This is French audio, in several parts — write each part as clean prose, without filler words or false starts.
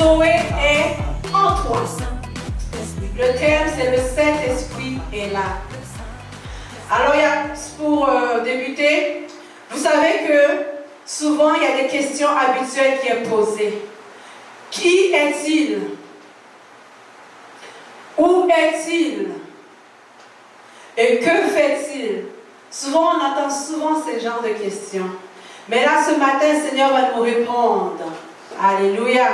Zoé est en toi. Le thème, c'est le Saint-Esprit est là. Alors, pour débuter, vous savez que souvent, il y a des questions habituelles qui sont posées. Qui est-il? Où est-il? Et que fait-il? Souvent, on entend souvent ce genre de questions. Mais là, ce matin, le Seigneur va nous répondre. Alléluia.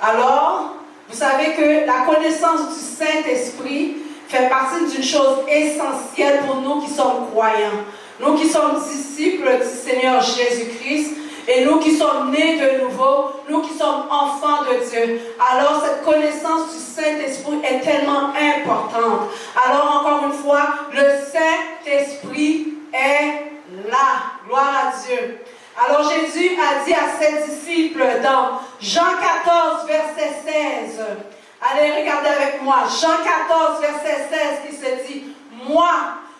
Alors, vous savez que la connaissance du Saint-Esprit fait partie d'une chose essentielle pour nous qui sommes croyants. Nous qui sommes disciples du Seigneur Jésus-Christ et nous qui sommes nés de nouveau, nous qui sommes enfants de Dieu. Alors cette connaissance du Saint-Esprit est tellement importante. Alors encore une fois, le Saint-Esprit est là. Gloire à Dieu. Alors Jésus a dit à ses disciples dans Jean 14, verset 16. Allez, regardez avec moi. Jean 14, verset 16 qui se dit, « Moi,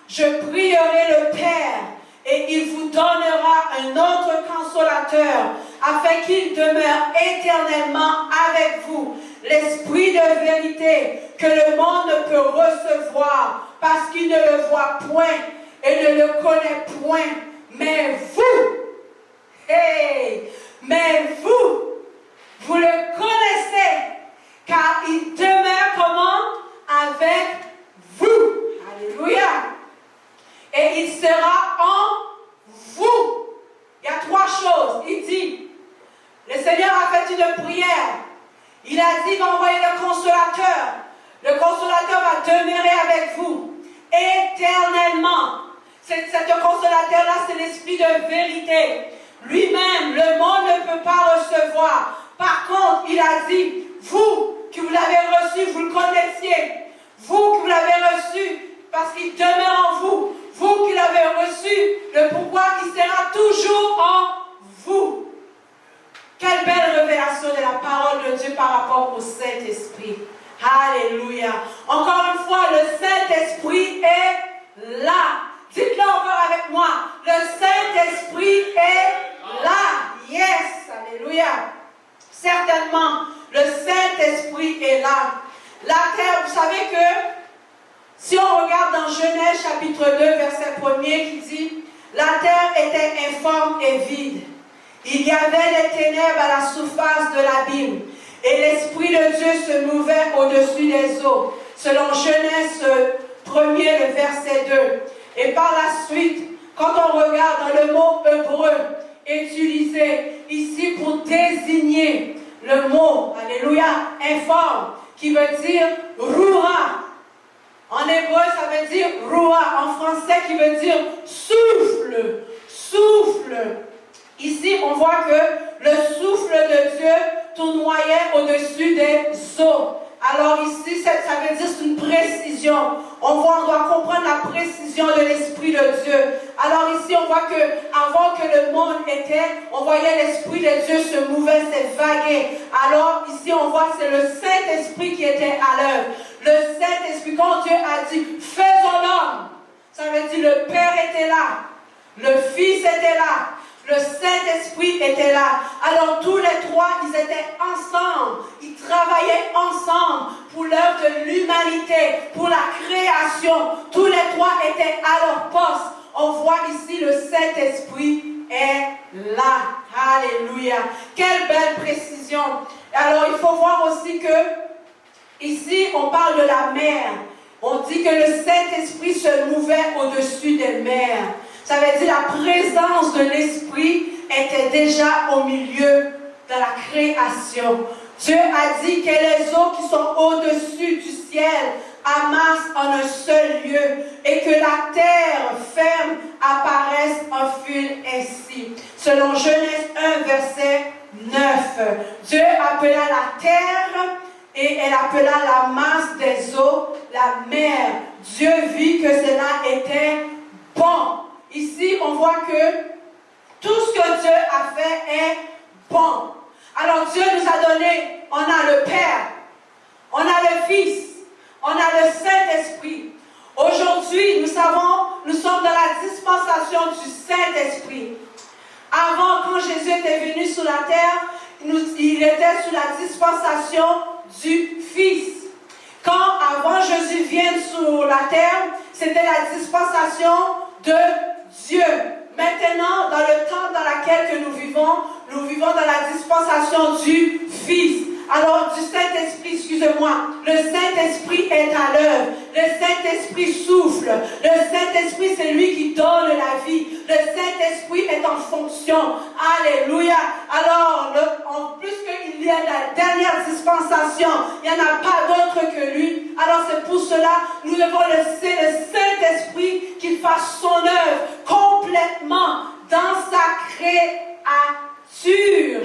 je prierai le Père et il vous donnera un autre consolateur afin qu'il demeure éternellement avec vous. L'Esprit de vérité que le monde ne peut recevoir parce qu'il ne le voit point et ne le connaît point. Mais vous, vous le connaissez, car il demeure comment? Avec vous. Alléluia. Et il sera en vous. Il y a trois choses. Il dit, le Seigneur a fait une prière. Il a dit qu'il va envoyer le consolateur. Le consolateur va demeurer avec vous éternellement. Cet consolateur-là, c'est l'esprit de vérité. Lui-même, le monde ne peut pas recevoir. Par contre, il a dit, vous qui vous l'avez reçu, vous le connaissiez. Vous qui vous l'avez reçu, parce qu'il demeure en vous. Vous qui l'avez reçu, le pourquoi il sera toujours en vous. Quelle belle révélation de la parole de Dieu par rapport au Saint-Esprit. Alléluia. Encore une fois, le Saint-Esprit est là. Dites-le encore avec moi. Le Saint-Esprit est là. Yes. Alléluia. Certainement, le Saint-Esprit est là. La terre, vous savez que si on regarde dans Genèse chapitre 2, verset 1er qui dit « La terre était informe et vide. Il y avait des ténèbres à la surface de l'abîme. Et l'Esprit de Dieu se mouvait au-dessus des eaux. » Selon Genèse 1er, le verset 2. Et par la suite, quand on regarde dans le mot hébreu utilisé ici pour désigner le mot, alléluia, informe, qui veut dire roura. En hébreu, ça veut dire roua. En français, qui veut dire souffle. Souffle. Ici, on voit que le souffle de Dieu tournoyait au-dessus des eaux. Alors ici, ça veut dire c'est une précision. On doit comprendre la précision de l'Esprit de Dieu. Alors ici, on voit que avant que le monde était, on voyait l'Esprit de Dieu se mouvait, s'évaguer. Alors ici, on voit que c'est le Saint-Esprit qui était à l'œuvre. Le Saint-Esprit, quand Dieu a dit, faisons l'homme, ça veut dire le Père était là, le Fils était là, le Saint-Esprit était là. Alors tous les trois, ils étaient ensemble. Ils travaillaient ensemble pour l'œuvre de l'humanité, pour la création. Tous les trois étaient à leur poste. On voit ici le Saint-Esprit est là. Alléluia. Quelle belle précision. Alors il faut voir aussi que ici, on parle de la mer. On dit que le Saint-Esprit se mouvait au-dessus des mers. Ça veut dire la présence de l'Esprit était déjà au milieu de la création. Dieu a dit que les eaux qui sont au-dessus du ciel amassent en un seul lieu et que la terre ferme apparaisse en fil ainsi. Selon Genèse 1, verset 9, Dieu appela la terre et elle appela la masse des eaux la mer. Dieu vit que cela était bon. Ici, on voit que tout ce que Dieu a fait est bon. Alors Dieu nous a donné, on a le Père, on a le Fils, on a le Saint-Esprit. Aujourd'hui, nous sommes dans la dispensation du Saint-Esprit. Avant, quand Jésus était venu sur la terre, il était sous la dispensation du Fils. Quand avant Jésus vienne sur la terre, c'était la dispensation de Dieu. Maintenant, dans le temps dans lequel nous vivons dans la dispensation du Fils. Alors, du Saint-Esprit, excusez-moi, le Saint-Esprit est à l'œuvre. Le Saint-Esprit souffle. Le Saint-Esprit, c'est lui qui donne la vie. Le Saint-Esprit est en fonction. Alléluia. Alors, en plus qu'il y a la dernière dispensation, il n'y en a pas d'autre que lui. Alors, c'est pour cela, nous devons laisser le Saint-Esprit qu'il fasse son œuvre complètement dans sa créature.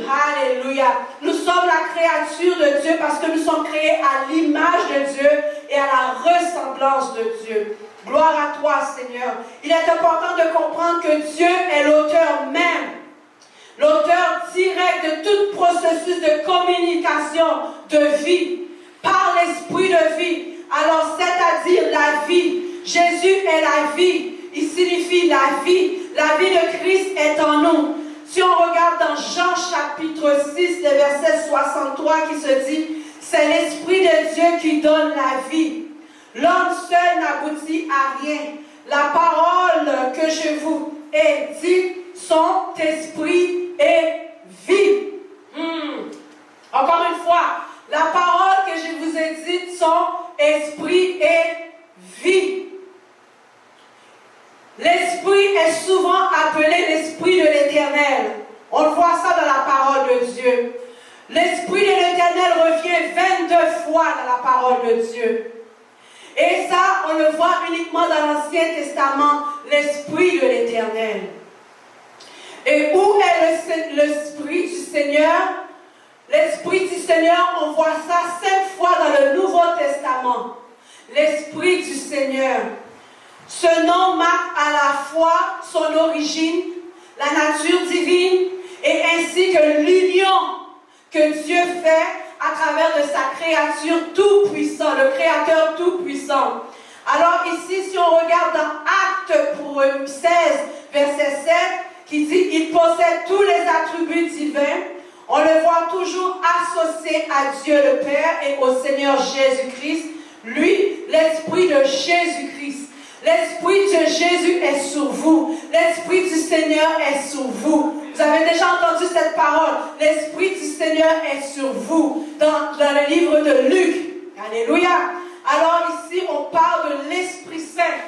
Alléluia. Nous sommes la créature de Dieu parce que nous sommes créés à l'image de Dieu et à la ressemblance de Dieu. Gloire à toi, Seigneur. Il est important de comprendre que Dieu est l'auteur même, l'auteur direct de tout processus de communication de vie, par l'esprit de vie. Alors, c'est-à-dire la vie. Jésus est la vie. Il signifie la vie. La vie de Christ est en nous. Si on regarde dans Jean chapitre 6, le verset 63 qui se dit « C'est l'Esprit de Dieu qui donne la vie. L'homme seul n'aboutit à rien. La parole que je vous ai dite sont esprit et vie. » Encore une fois, la parole que je vous ai dite sont esprit et vie. L'Esprit est souvent appelé l'Esprit de l'Éternel. On le voit ça dans la parole de Dieu. L'Esprit de l'Éternel revient 22 fois dans la parole de Dieu. Et ça, on le voit uniquement dans l'Ancien Testament, l'Esprit de l'Éternel. Et où est l'Esprit du Seigneur? L'Esprit du Seigneur, on voit ça 5 fois dans le Nouveau Testament. L'Esprit du Seigneur. Ce nom marque à la fois son origine, la nature divine, et ainsi que l'union que Dieu fait à travers de sa créature tout-puissant, le Créateur tout-puissant. Alors ici, si on regarde dans Actes 16, verset 7, qui dit « Il possède tous les attributs divins », on le voit toujours associé à Dieu le Père et au Seigneur Jésus-Christ, lui, l'Esprit de Jésus-Christ. L'Esprit de Jésus est sur vous. L'Esprit du Seigneur est sur vous. Vous avez déjà entendu cette parole. L'Esprit du Seigneur est sur vous. Dans le livre de Luc. Alléluia. Alors ici, on parle de l'Esprit Saint.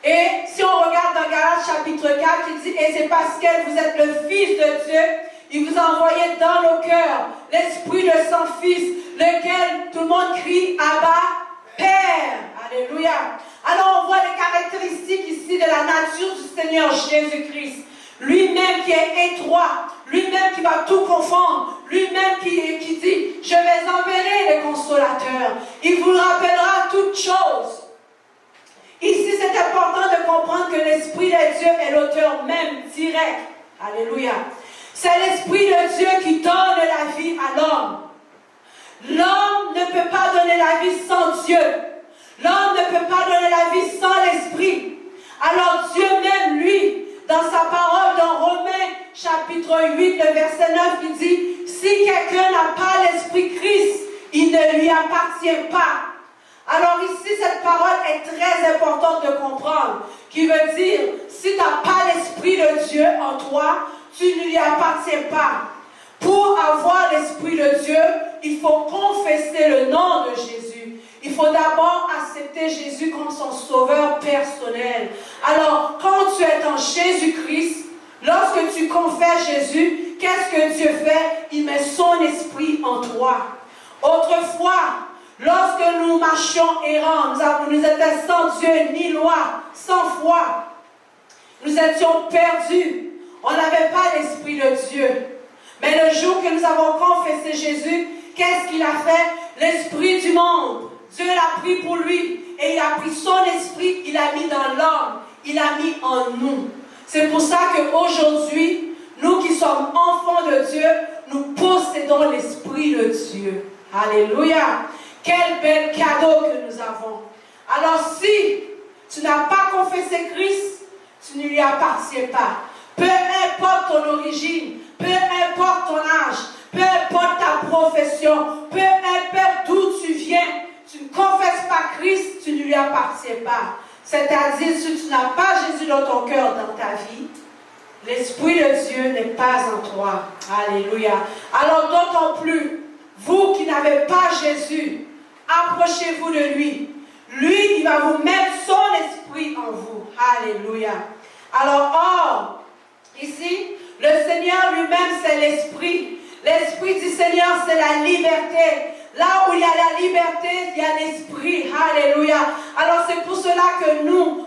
Et si on regarde dans Galates chapitre 4, il dit « Et c'est parce que vous êtes le Fils de Dieu, il vous a envoyé dans nos cœurs l'Esprit de son Fils, lequel tout le monde crie « Abba, Père ». Alléluia. Alors on voit les caractéristiques ici de la nature du Seigneur Jésus-Christ. Lui-même qui est étroit, lui-même qui va tout confondre, lui-même qui dit « Je vais enverrer les consolateurs. Il vous rappellera toutes choses. » Ici, c'est important de comprendre que l'Esprit de Dieu est l'auteur même direct. Alléluia. C'est l'Esprit de Dieu qui donne la vie à l'homme. L'homme ne peut pas donner la vie sans Dieu. L'homme ne peut pas donner la vie sans l'Esprit. Alors Dieu même, lui, dans sa parole dans Romains chapitre 8, le verset 9, il dit « Si quelqu'un n'a pas l'Esprit Christ, il ne lui appartient pas. » Alors ici, cette parole est très importante de comprendre, qui veut dire, si tu n'as pas l'Esprit de Dieu en toi, tu ne lui appartiens pas. Pour avoir l'Esprit de Dieu, il faut confesser le nom de Jésus. Il faut d'abord accepter Jésus comme son sauveur personnel. Alors, quand tu es en Jésus-Christ, lorsque tu confesses Jésus, qu'est-ce que Dieu fait? Il met son esprit en toi. Autrefois, lorsque nous marchions errants, nous étions sans Dieu ni loi, sans foi. Nous étions perdus. On n'avait pas l'Esprit de Dieu. Mais le jour que nous avons confessé Jésus, qu'est-ce qu'il a fait? L'Esprit du monde. Dieu l'a pris pour lui. Et il a pris son esprit, il l'a mis dans l'homme. Il l'a mis en nous. C'est pour ça qu'aujourd'hui, nous qui sommes enfants de Dieu, nous possédons l'Esprit de Dieu. Alléluia. Quel bel cadeau que nous avons. Alors si tu n'as pas confessé Christ, tu ne lui appartiens pas. peu importe ton origine, peu importe ton âge, peu importe ta profession, peu importe d'où tu viens, tu ne confesses pas Christ, tu ne lui appartiens pas. C'est-à-dire, si tu n'as pas Jésus dans ton cœur, dans ta vie, l'Esprit de Dieu n'est pas en toi. Alléluia. Alors d'autant plus, vous qui n'avez pas Jésus, approchez-vous de lui. Lui, il va vous mettre son esprit en vous. Alléluia. Alors, or, ici, le Seigneur lui-même, c'est l'esprit. L'esprit du Seigneur, c'est la liberté. Là où il y a la liberté, il y a l'esprit. Alléluia. Alors c'est pour cela que nous,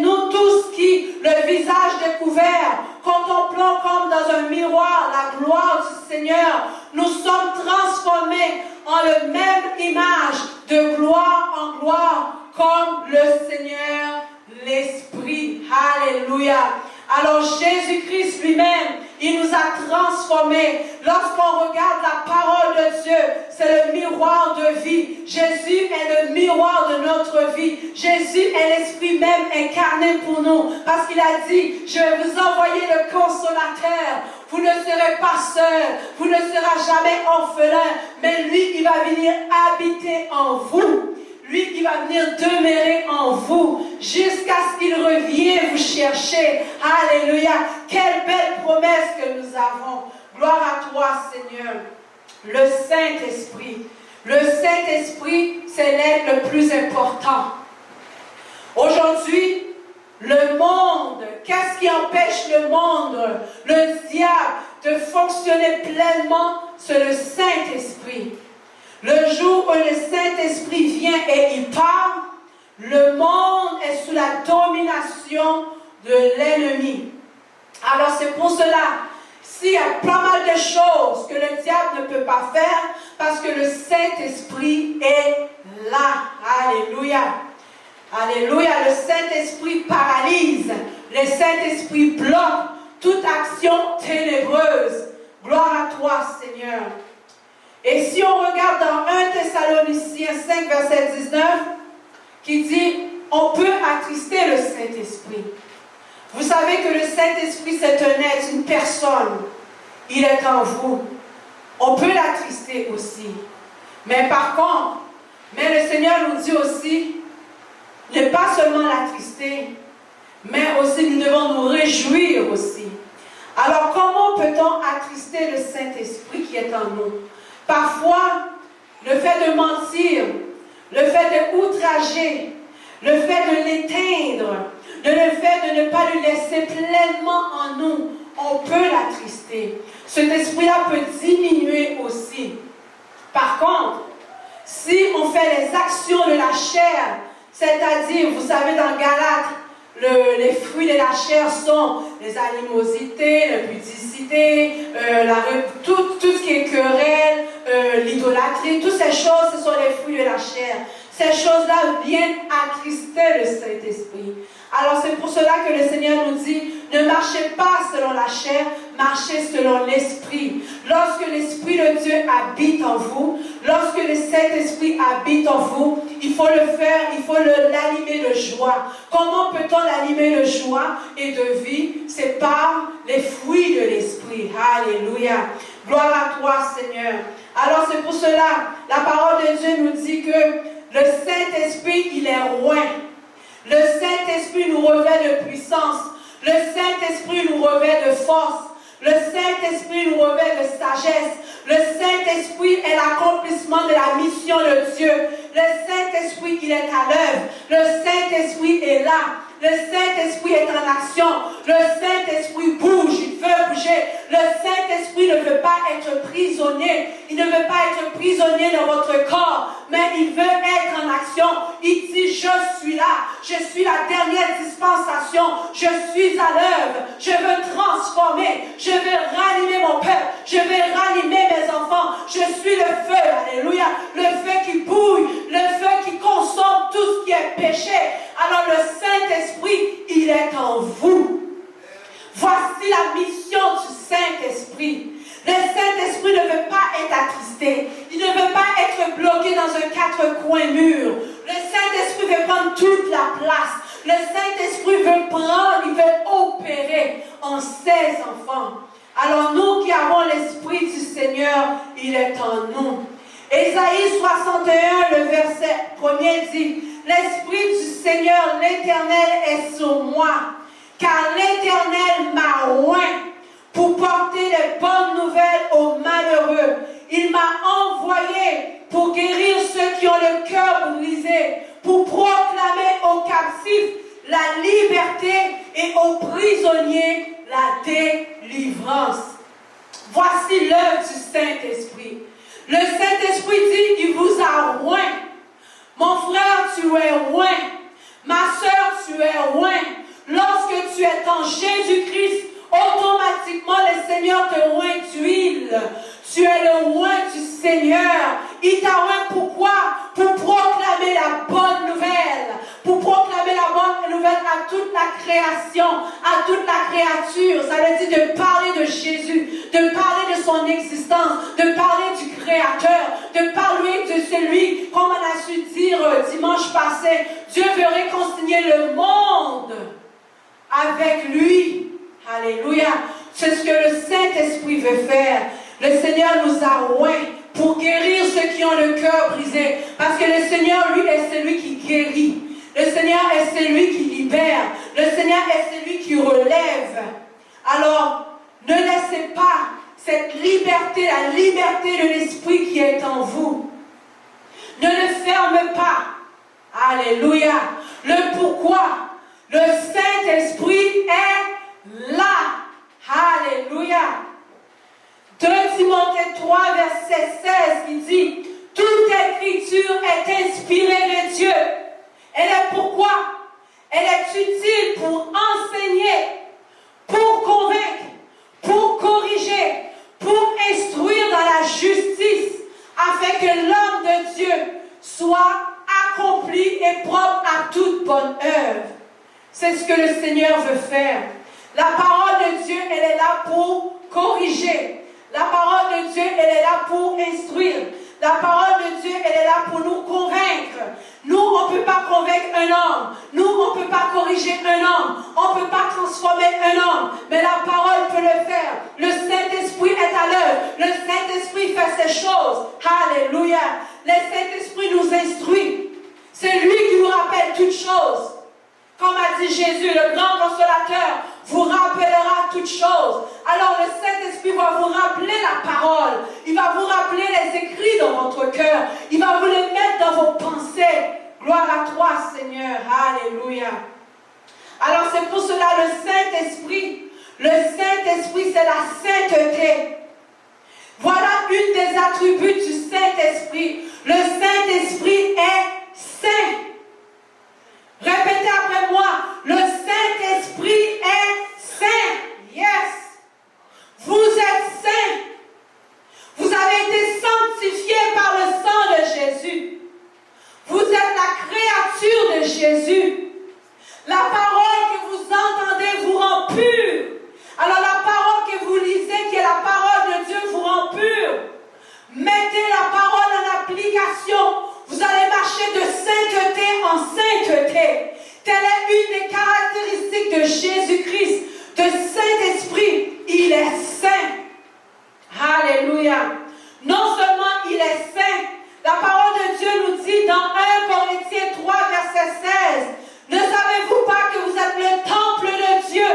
nous tous qui, le visage découvert, contemplant comme dans un miroir la gloire du Seigneur, nous sommes transformés en la même image de gloire en gloire, comme le Seigneur, l'Esprit. Alléluia. Alors Jésus-Christ lui-même, il nous a transformés. Lorsqu'on regarde la parole de Dieu, c'est le miroir de vie. Jésus est le miroir de notre vie. Jésus est l'Esprit même incarné pour nous. Parce qu'il a dit, je vais vous envoyer le consolateur. Vous ne serez pas seul. Vous ne serez jamais orphelin. Mais lui, il va venir habiter en vous. Lui qui va venir demeurer en vous jusqu'à ce qu'il revienne vous chercher. Alléluia. Quelle belle promesse que nous avons. Gloire à toi, Seigneur. Le Saint-Esprit. Le Saint-Esprit, c'est l'être le plus important. Aujourd'hui, le monde, qu'est-ce qui empêche le monde, le diable, de fonctionner pleinement? C'est le Saint-Esprit. Le jour où le Saint-Esprit vient et il parle, le monde est sous la domination de l'ennemi. Alors c'est pour cela, s'il y a pas mal de choses que le diable ne peut pas faire, parce que le Saint-Esprit est là. Alléluia. Alléluia. Le Saint-Esprit paralyse. Le Saint-Esprit bloque toute action ténébreuse. Gloire à toi, Seigneur. Et si on regarde dans 1 Thessaloniciens 5, verset 19, qui dit, on peut attrister le Saint-Esprit. Vous savez que le Saint-Esprit, c'est un être, une personne. Il est en vous. On peut l'attrister aussi. Mais par contre, le Seigneur nous dit aussi, ne pas seulement l'attrister, mais aussi nous devons nous réjouir aussi. Alors comment peut-on attrister le Saint-Esprit qui est en nous? Parfois, le fait de mentir, le fait d'outrager, le fait de l'éteindre, le fait de ne pas le laisser pleinement en nous, on peut l'attrister. Cet esprit-là peut diminuer aussi. Par contre, si on fait les actions de la chair, c'est-à-dire, vous savez, dans Galates, les fruits de la chair sont les animosités, la pudicité, tout ce qui est querelle, l'idolâtrie, toutes ces choses, ce sont les fruits de la chair. Ces choses-là viennent attrister le Saint-Esprit. Alors c'est pour cela que le Seigneur nous dit, ne marchez pas selon la chair, marchez selon l'Esprit. Lorsque l'Esprit de Dieu habite en vous, lorsque le Saint-Esprit habite en vous, il faut le faire, il faut l'animer de joie. Comment peut-on l'animer de joie et de vie? C'est par les fruits de l'Esprit. Alléluia. Gloire à toi, Seigneur. Alors c'est pour cela, la parole de Dieu nous dit que le Saint-Esprit, il est roi. Le Saint-Esprit nous revêt de puissance. Le Saint-Esprit nous revêt de force. Le Saint-Esprit nous revêt de sagesse. Le Saint-Esprit est l'accomplissement de la mission de Dieu. Le Saint-Esprit, il est à l'œuvre. Le Saint-Esprit est là. Le Saint-Esprit est en action. Le Saint-Esprit bouge, il veut bouger. Le Saint-Esprit ne veut pas être prisonnier. Il ne veut pas être prisonnier dans votre corps, mais il veut être en action. Il dit, je suis là. Je suis la dernière dispensation. Je suis à l'œuvre. Je veux transformer. Je veux ranimer mon peuple. Je veux ranimer mes enfants. Je suis le feu. Alléluia. Le feu qui bouille. Le feu qui consomme tout ce qui est péché. Alors le Saint-Esprit, il est en vous. Voici la mission du Saint-Esprit. Le Saint-Esprit ne veut pas être attristé. Il ne veut pas être bloqué dans un quatre coins mur. Le Saint-Esprit veut prendre toute la place. Le Saint-Esprit veut prendre, il veut opérer en ses enfants. Alors nous qui avons l'Esprit du Seigneur, il est en nous. Ésaïe 61, le verset 1er dit, « L'Esprit du Seigneur, l'Éternel, est sur moi, car l'Éternel m'a oint pour porter les bonnes nouvelles aux malheureux. Il m'a envoyé pour guérir ceux qui ont le cœur brisé, pour proclamer aux captifs la liberté et aux prisonniers la délivrance. » Voici l'œuvre du Saint-Esprit. Le Saint-Esprit dit, il vous a oint. Mon frère, tu es oint. Ma soeur, tu es oint. Lorsque tu es en Jésus-Christ, automatiquement le Seigneur te oint d'huile. Tu es le oint du Seigneur. Il t'a oint pourquoi? Pour proclamer la bonne nouvelle. Pour proclamer la bonne nouvelle à toute la création, à toute la créature. Ça veut dire de parler de Jésus, de parler de son existence, de parler du Créateur, de parler de celui, comme on a su dire dimanche passé, Dieu veut réconcilier le monde avec lui. Alléluia. C'est ce que le Saint-Esprit veut faire. Le Seigneur nous a oints pour guérir ceux qui ont le cœur brisé. Parce que le Seigneur, lui, est celui qui guérit. Le Seigneur est celui qui libère. Le Seigneur est celui qui relève. Alors, ne laissez pas cette liberté, la liberté de l'Esprit qui est en vous. Ne le ferme pas. Alléluia. Le pourquoi? Le Saint-Esprit est là. Alléluia. 2 Timothée 3, verset 16, il dit, « Toute écriture est inspirée de Dieu. » Elle est pourquoi? Elle est utile pour enseigner, pour convaincre, pour corriger, pour instruire dans la justice, afin que l'homme de Dieu soit accompli et propre à toute bonne œuvre. C'est ce que le Seigneur veut faire. La parole de Dieu, elle est là pour corriger. La parole de Dieu, elle est là pour instruire. La parole de Dieu, elle est là pour nous convaincre. Nous, on ne peut pas convaincre un homme. Nous, on ne peut pas corriger un homme. On ne peut pas transformer un homme. Mais la parole peut le faire. Le Saint-Esprit est à l'œuvre. Le Saint-Esprit fait ces choses. Alléluia. Le Saint-Esprit nous instruit. C'est lui qui nous rappelle toutes choses. Comme a dit Jésus, le grand consolateur vous rappellera toutes choses. Alors le Saint-Esprit va vous rappeler la parole. Il va vous rappeler les écrits dans votre cœur. Il va vous les mettre dans vos pensées. Gloire à toi, Seigneur. Alléluia. Alors c'est pour cela le Saint-Esprit. Le Saint-Esprit, c'est la sainteté. Voilà une des attributs du Saint-Esprit. Le Saint-Esprit est saint. Répétez après moi, le Saint-Esprit est saint. Yes. Vous êtes saints. Vous avez été sanctifiés par le sang de Jésus. Vous êtes la créature de Jésus. La parole que vous entendez vous rend pur. Alors la parole que vous lisez, qui est la parole de Dieu, vous rend pur. Mettez la parole en application. Vous allez marcher de sainteté en sainteté. Telle est une des caractéristiques de Jésus-Christ, de Saint-Esprit. Il est saint. Alléluia. Non seulement il est saint, la parole de Dieu nous dit dans 1 Corinthiens 3, verset 16, « Ne savez-vous pas que vous êtes le temple de Dieu? »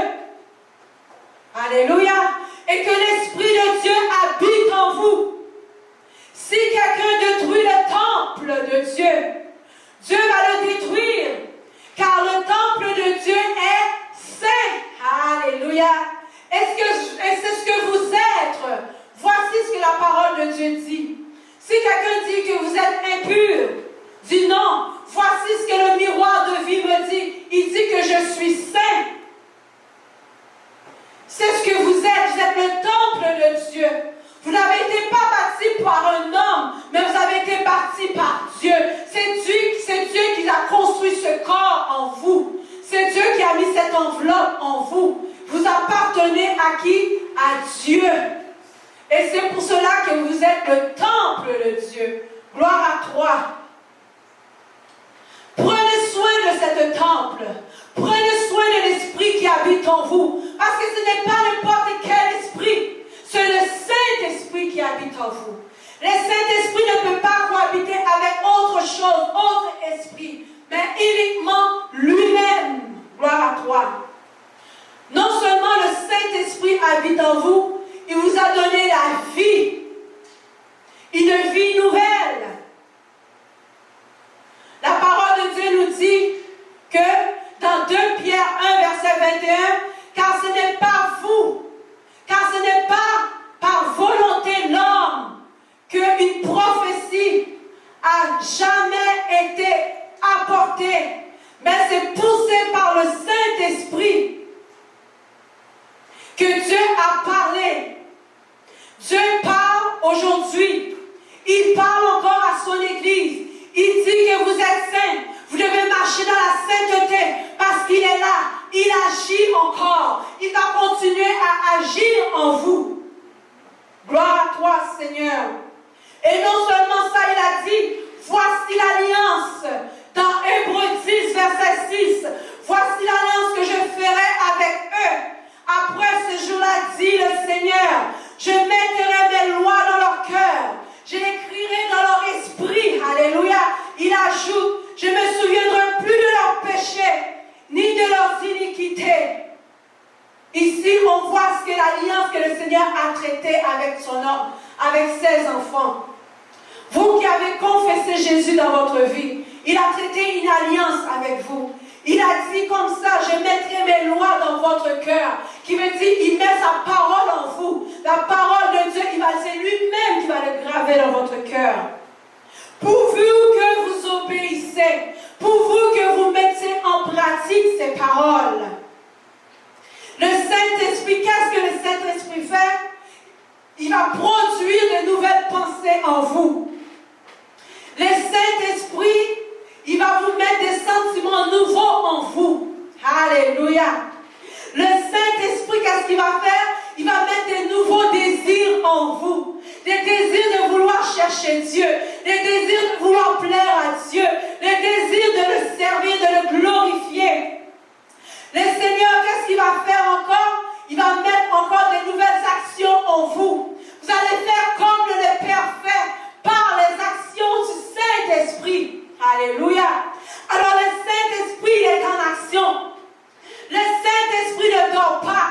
Alléluia. Et que l'Esprit de Dieu habite en vous. Si quelqu'un détruit le temple de Dieu, Dieu va le détruire, car le temple de Dieu est saint. Alléluia. Et c'est ce que vous êtes. Voici ce que la parole de Dieu dit. Si quelqu'un dit que vous êtes impur, dis non. Voici ce que le miroir de vie me dit. Il dit que je suis saint. C'est ce que vous êtes. Vous êtes le temple de Dieu. Vous n'avez été pas bâti par un homme, mais vous avez été bâti par Dieu. C'est Dieu qui a construit ce corps en vous. C'est Dieu qui a mis cette enveloppe en vous. Vous appartenez à qui? À Dieu. Et c'est pour cela que vous êtes le temple de Dieu. Gloire à toi. Prenez soin de cette temple. Prenez soin de l'Esprit qui habite en vous. Parce que ce n'est pas n'importe quel esprit. C'est le Saint-Esprit qui habite en vous. Le Saint-Esprit ne peut pas cohabiter avec autre chose, autre esprit, mais uniquement lui-même. Gloire à toi. Non seulement le Saint-Esprit habite en vous, il vous a donné la vie. Une vie nouvelle. La parole de Dieu nous dit que dans 2 Pierre 1, verset 21, car ce n'est pas vous, car ce n'est pas par volonté l'homme qu'une prophétie a jamais été apportée, mais c'est poussé par le Saint-Esprit que Dieu a parlé. Dieu parle aujourd'hui. Il parle encore à son Église. Il dit que vous êtes saints. Vous devez marcher dans la sainteté parce qu'il est là. Il agit encore. Il va continuer à agir en vous. Gloire à toi, Seigneur. Et non seulement ça, il a dit, voici l'alliance. Dans Hébreux 10, verset 6. Voici l'alliance que je ferai avec eux. Après ce jour-là, dit le Seigneur, je mettrai mes lois dans leur cœur. Je l'écrirai dans leur esprit. Alléluia. Il ajoute, je ne me souviendrai plus de leurs péchés, ni de leurs iniquités. Ici, on voit ce que l'alliance que le Seigneur a traitée avec son homme, avec ses enfants. Vous qui avez confessé Jésus dans votre vie, il a traité une alliance avec vous. Il a dit comme ça, je mettrai mes lois dans votre cœur. Qui veut dire, il met sa parole en vous. La parole de Dieu, c'est lui-même qui va le graver dans votre cœur. Pourvu que vous obéissez, pourvu que vous mettiez en pratique ces paroles. Le Saint-Esprit, qu'est-ce que le Saint-Esprit fait? Il va produire de nouvelles pensées en vous. Le Saint-Esprit, il va vous mettre des sentiments nouveaux en vous. Alléluia. Le Saint-Esprit, qu'est-ce qu'il va faire? Il va mettre des nouveaux désirs en vous. Des désirs de vouloir chercher Dieu. Des désirs de vouloir plaire à Dieu. Des désirs de le servir, de le glorifier. Le Seigneur, qu'est-ce qu'il va faire encore? Il va mettre encore des nouvelles actions en vous. Vous allez faire comme le Père fait par les actions du Saint-Esprit. Alléluia. Alors le Saint-Esprit il est en action. Le Saint-Esprit ne dort pas.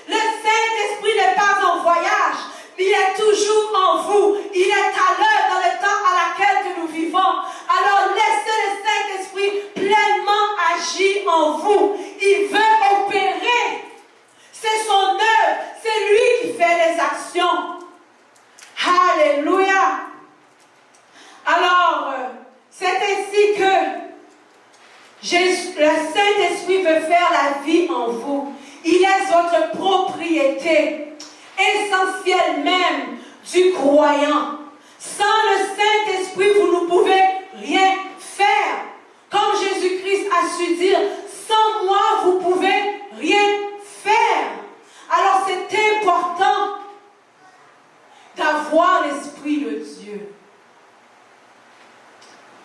Le Saint-Esprit n'est pas en voyage. Il est toujours en vous. Il est à l'heure dans le temps à laquelle que nous vivons. Alors laissez le Saint-Esprit pleinement agir en vous. Il veut opérer. C'est son œuvre. C'est lui qui fait les actions. Alléluia. Alors, c'est ainsi que le Saint-Esprit veut faire la vie en vous. Il est votre propriété, essentielle même du croyant. Sans le Saint-Esprit, vous ne pouvez rien faire. Comme Jésus-Christ a su dire, sans moi, vous ne pouvez rien faire. Alors c'est important d'avoir l'Esprit de Dieu.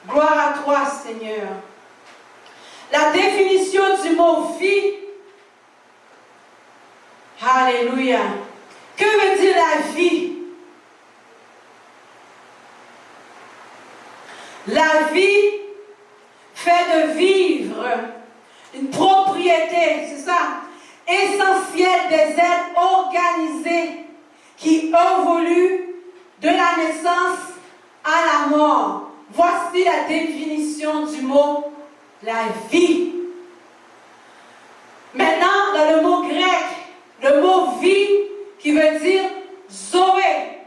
Gloire à toi, Seigneur. La définition du mot vie. Alléluia. Que veut dire la vie? La vie fait de vivre une propriété, c'est ça, essentielle des êtres organisés qui évoluent de la naissance à la mort. Voici la définition du mot la vie. Maintenant, dans le mot grec, le mot vie qui veut dire Zoé.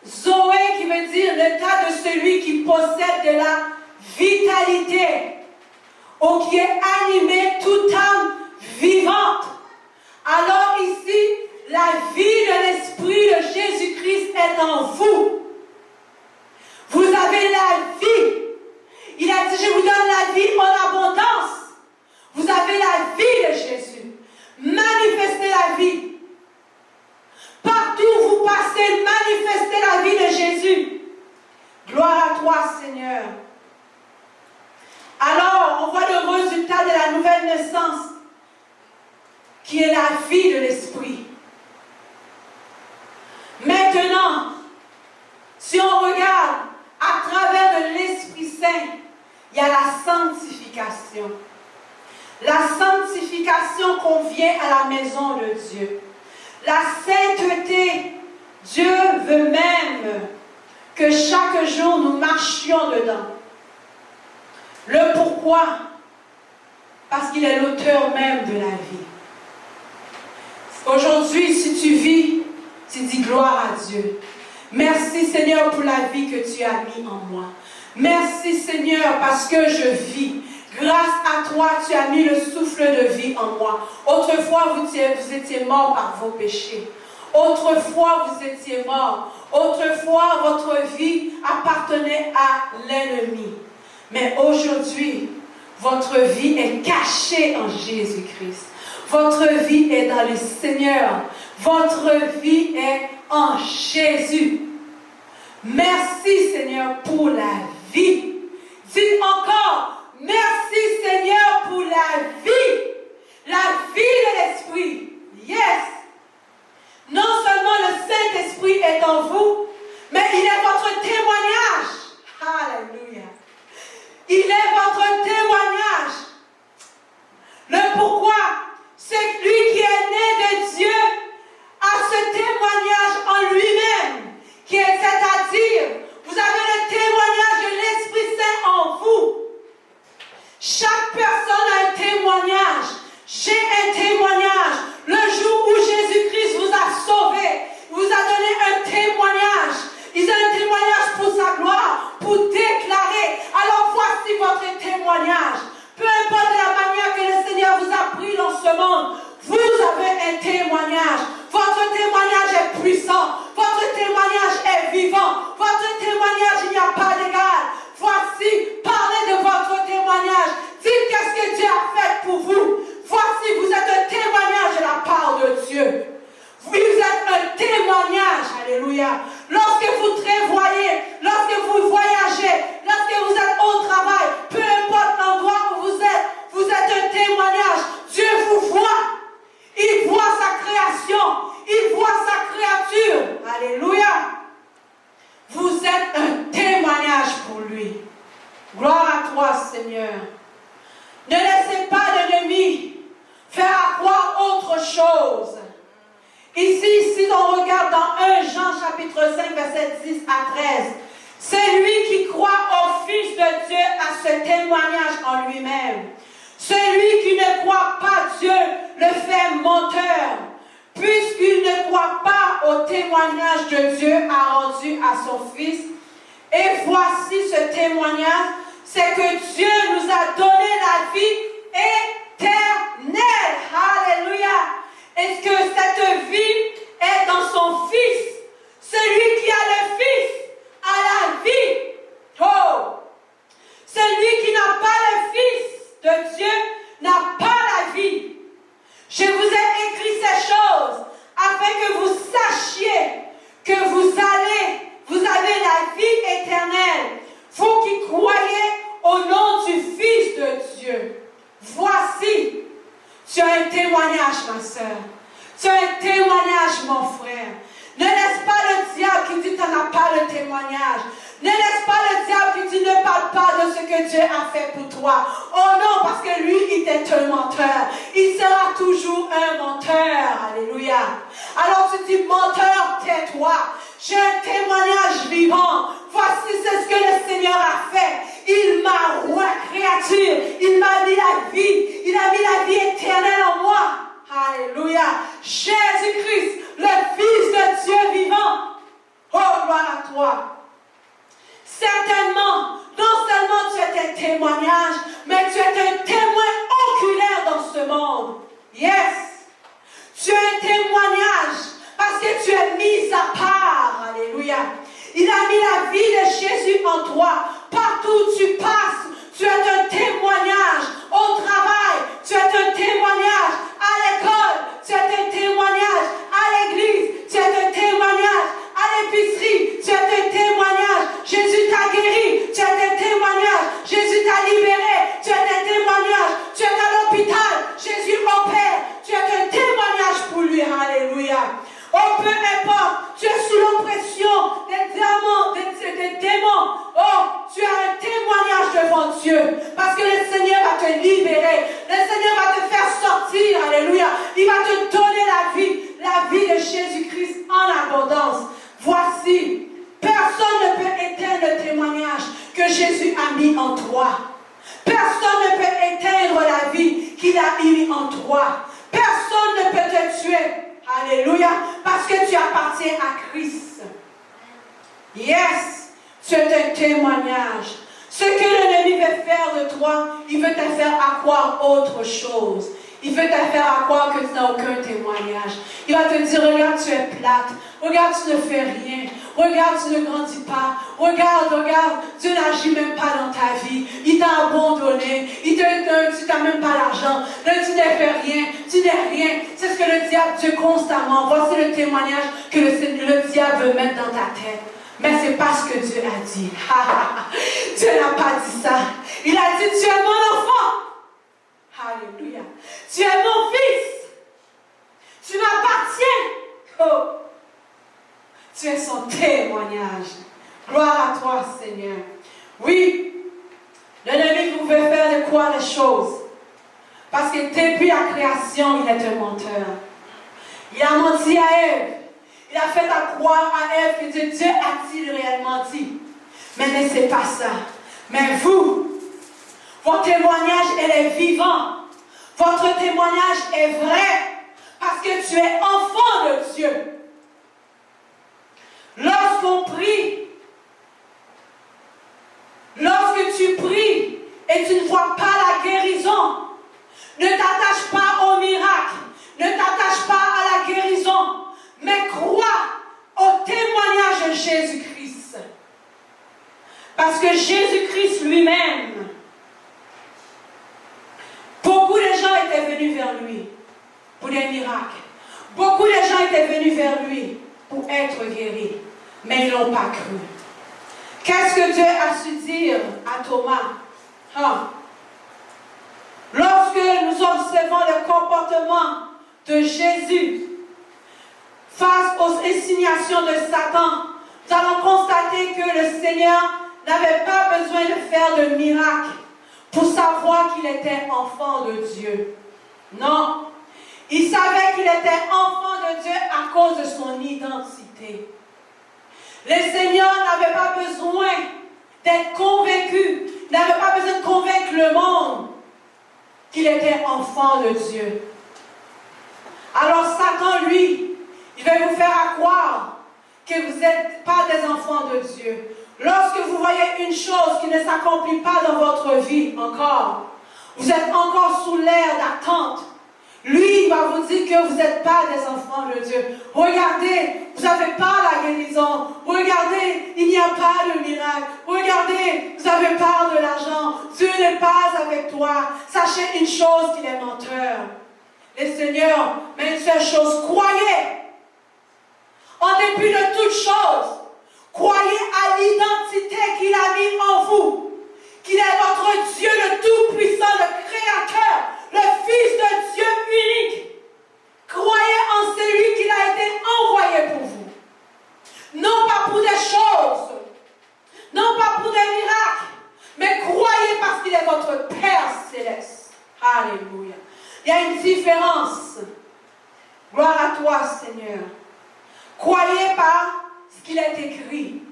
Zoé qui veut dire l'état de celui qui possède de la vitalité ou qui est animé toute âme vivante. Alors ici, la vie de l'Esprit de Jésus-Christ est en vous. Vous avez la vie. Il a dit, je vous donne la vie en abondance. Vous avez la vie de Jésus. Manifestez la vie. Partout où vous passez, manifestez la vie de Jésus. Gloire à toi, Seigneur. Alors, on voit le résultat de la nouvelle naissance saint, il y a la sanctification. La sanctification convient à la maison de Dieu. La sainteté, Dieu veut même que chaque jour nous marchions dedans. Le pourquoi? Parce qu'il est l'auteur même de la vie. Aujourd'hui, si tu vis, tu dis gloire à Dieu. Merci Seigneur pour la vie que tu as mis en moi. Merci Seigneur parce que je vis. Grâce à toi, tu as mis le souffle de vie en moi. Autrefois, vous étiez mort par vos péchés. Autrefois, vous étiez mort. Autrefois, votre vie appartenait à l'ennemi. Mais aujourd'hui, votre vie est cachée en Jésus-Christ. Votre vie est dans le Seigneur. Votre vie est en Jésus. Merci Seigneur pour la vie. Dites encore, merci Seigneur pour la vie. La vie de l'Esprit. Yes. Non seulement le Saint-Esprit est en vous, mais il est votre témoignage. Alléluia. Il est votre témoignage. Le pourquoi, c'est que lui qui est né de Dieu a ce témoignage en lui-même, qui est, c'est-à-dire, vous avez le témoignage de l'Esprit Saint en vous. Chaque personne a un témoignage. J'ai un témoignage. Le jour où Jésus-Christ vous a sauvé, vous a donné un témoignage. Il a un témoignage pour sa gloire, pour déclarer. Alors voici votre témoignage. Peu importe la manière que le Seigneur vous a pris dans ce monde, vous avez un témoignage. Votre témoignage est puissant. Votre témoignage est vivant. Votre témoignage, il n'y a pas d'égal. Voici, parlez de votre témoignage. Dites qu'est-ce que Dieu a fait pour vous. Voici, vous êtes un témoignage de la part de Dieu. Vous êtes un témoignage. Alléluia. Lorsque vous prévoyez, lorsque vous voyagez, lorsque vous êtes au travail, peu importe l'endroit où vous êtes un témoignage. Dieu vous voit. Il voit sa création. Il voit sa créature. Alléluia. Vous êtes un témoignage pour lui. Gloire à toi, Seigneur. Ne laissez pas l'ennemi faire croire autre chose. Ici, on regarde dans 1 Jean chapitre 5, verset 10 à 13. Celui qui croit au Fils de Dieu a ce témoignage en lui-même. Celui qui ne croit pas Dieu le fait menteur, puisqu'il ne croit pas au témoignage que Dieu a rendu à son Fils. Et voici ce témoignage, c'est que Dieu nous a donné la vie éternelle. Alléluia. Est-ce que cette vie est dans son Fils? Celui qui a le Fils a la vie. Oh! Celui qui n'a pas le Fils de Dieu n'a pas la vie. Je vous ai écrit ces choses afin que vous sachiez que vous avez la vie éternelle. Vous qui croyez au nom du Fils de Dieu. Voici, tu as un témoignage, ma soeur. Tu as un témoignage, mon frère. Ne laisse pas le diable qui dit que tu n'as pas le témoignage. Ne laisse pas le diable qui dit ne parle pas de ce que Dieu a fait pour toi. Oh non, parce que lui, il est un menteur. Il sera toujours un menteur. Alléluia. Alors tu dis, menteur, tais-toi. J'ai un témoignage vivant. Voici c'est ce que le Seigneur a fait. Il m'a roi créature. Il m'a mis la vie. Il a mis la vie éternelle en moi. Alléluia. Jésus-Christ, le Fils de Dieu vivant. Oh, gloire à toi. Certainement, non seulement tu es un témoignage, mais tu es un témoin oculaire dans ce monde. Yes. Tu es un témoignage parce que tu es mis à part. Alléluia. Il a mis la vie de Jésus en toi. Partout où tu passes, tu es un témoignage. Au travail, tu es un témoignage. À l'école, tu es un témoignage. À l'église, tu es un témoignage. À l'épicerie, tu es un témoignage. Jésus t'a guéri, tu es un témoignage. Jésus t'a libéré, tu es un témoignage. Tu es à l'hôpital, Jésus opère, tu es un témoignage pour lui. Alléluia. Oh, peu importe, tu es sous l'oppression des démons. Oh, tu as un témoignage Jésus a mis en toi. Personne ne peut éteindre la vie qu'il a mis en toi. Personne ne peut te tuer. Alléluia. Parce que tu appartiens à Christ. Yes. C'est un témoignage. Ce que l'ennemi veut faire de toi, il veut te faire accroire autre chose. Il veut te faire croire que tu n'as aucun témoignage. Il va te dire, regarde, tu es plate. Regarde, tu ne fais rien. Regarde, tu ne grandis pas. Regarde, Dieu n'agit même pas dans ta vie. Il t'a abandonné. Tu n'as même pas l'argent. Tu n'es fait rien. Tu n'es rien. C'est ce que le diable dit constamment. Voici le témoignage que le diable veut mettre dans ta tête. Mais ce n'est pas ce que Dieu a dit. Dieu n'a pas dit ça. Il a dit, tu es mon enfant. Alléluia. Tu es mon fils. Tu m'appartiens. Oh. Tu es son témoignage. Gloire à toi, Seigneur. Oui, l'ennemi pouvait faire de quoi les choses. Parce que depuis la création, il est un menteur. Il a menti à Ève. Il a fait croire à Ève que Dieu a-t-il réellement dit. Mais ce n'est pas ça. Mais vous, votre témoignage, elle est vivant. Votre témoignage est vrai. Parce que tu es enfant de Dieu. Lorsqu'on prie, lorsque tu pries et tu ne vois pas la guérison, ne t'attache pas au miracle, ne t'attache pas à la guérison, mais crois au témoignage de Jésus-Christ. Parce que Jésus-Christ lui-même, beaucoup de gens étaient venus vers lui pour des miracles. Beaucoup de gens étaient venus vers lui pour être guéris, mais ils n'ont pas cru. Qu'est-ce que Dieu a su dire à Thomas? Lorsque nous observons le comportement de Jésus face aux insinuations de Satan, nous allons constater que le Seigneur n'avait pas besoin de faire de miracles pour savoir qu'il était enfant de Dieu. Non. Il savait qu'il était enfant de Dieu à cause de son identité. Le Seigneur n'avait pas besoin d'être convaincu, n'avait pas besoin de convaincre le monde qu'il était enfant de Dieu. Alors Satan, lui, il va vous faire croire que vous n'êtes pas des enfants de Dieu. Lorsque vous voyez une chose qui ne s'accomplit pas dans votre vie encore, vous êtes encore sous l'air d'attente. Lui, il va vous dire que vous n'êtes pas des enfants de Dieu. Regardez, vous n'avez pas la guérison. Regardez, il n'y a pas de miracle. Regardez, vous avez peur de l'argent. Dieu n'est pas avec toi. Sachez une chose, qu'il est menteur. Le Seigneur met une seule chose, croyez. En dépit de toute chose, croyez à l'identité qu'il a mis en vous. Qu'il est votre Dieu, le Tout-Puissant, le Créateur, le Fils de Dieu unique. Croyez en celui qui a été envoyé pour vous. Non pas pour des choses, non pas pour des miracles, mais croyez parce qu'il est votre Père céleste. Alléluia. Il y a une différence. Gloire à toi, Seigneur. Croyez par ce qu'il est écrit.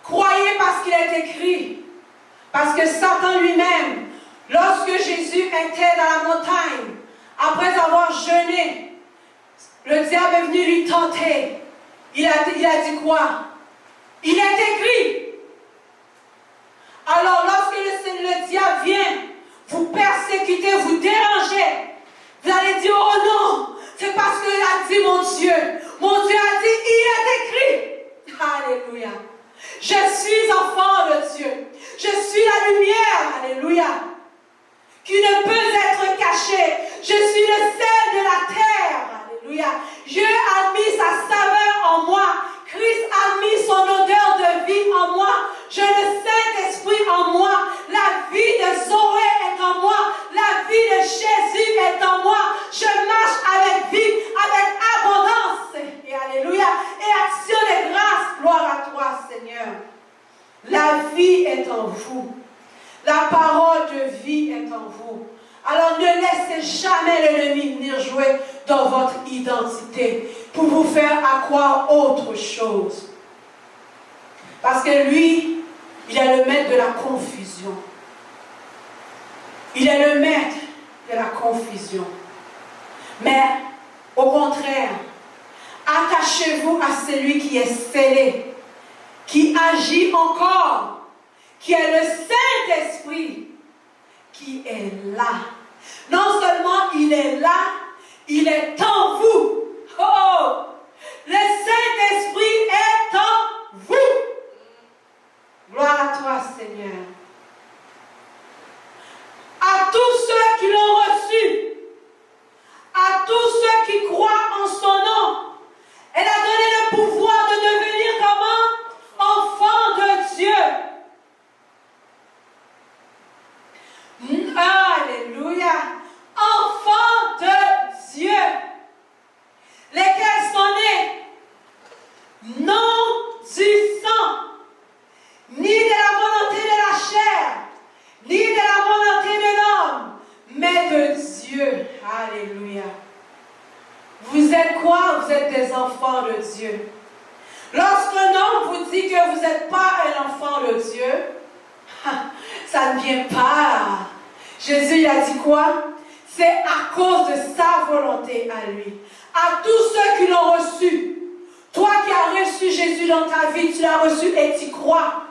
Croyez parce qu'il est écrit. Parce que Satan lui-même, lorsque Jésus était dans la montagne, après avoir jeûné, le diable est venu lui tenter. Il a dit quoi? Il est écrit. Alors lorsque le diable vient, vous persécutez, vous dérangez, vous allez dire, oh non, c'est parce qu'il a dit mon Dieu. Mon Dieu a dit, il est écrit. Alléluia. Je suis enfant de Dieu. Je suis la lumière. Alléluia. Qui ne peut être cachée. Je suis le sel de la terre. Alléluia. Dieu a mis sa saveur en moi. Christ a mis son odeur de vie en moi. Je le Saint-Esprit en moi. La vie de Zoé est en moi. La vie de Jésus est en moi. Je marche avec vie, avec abondance. Et alléluia. Et action de grâce. Gloire à toi, Seigneur. La vie est en vous. La parole de vie est en vous. Alors ne laissez jamais l'ennemi venir jouer dans votre identité pour vous faire croire autre chose. Parce que lui, Il est le maître de la confusion. Il est le maître de la confusion. Mais, au contraire, attachez-vous à celui qui est scellé, qui agit encore, qui est le Saint-Esprit, qui est là. Non seulement il est là, il est en vous. Oh! Le Saint-Esprit est en vous. Gloire à toi, Seigneur. À tous ceux qui l'ont reçu, à tous ceux qui croient en son nom, elle a donné le pouvoir de devenir comment? Enfant de Dieu. Alléluia. Enfant de Dieu. Lesquels sont nés non du sang, ni de la volonté de la chair, ni de la volonté de l'homme, mais de Dieu. Alléluia. Vous êtes quoi? Vous êtes des enfants de Dieu. Lorsqu'un homme vous dit que vous n'êtes pas un enfant de Dieu, ça ne vient pas. Jésus il a dit quoi? C'est à cause de sa volonté à lui. À tous ceux qui l'ont reçu. Toi qui as reçu Jésus dans ta vie, tu l'as reçu et tu crois.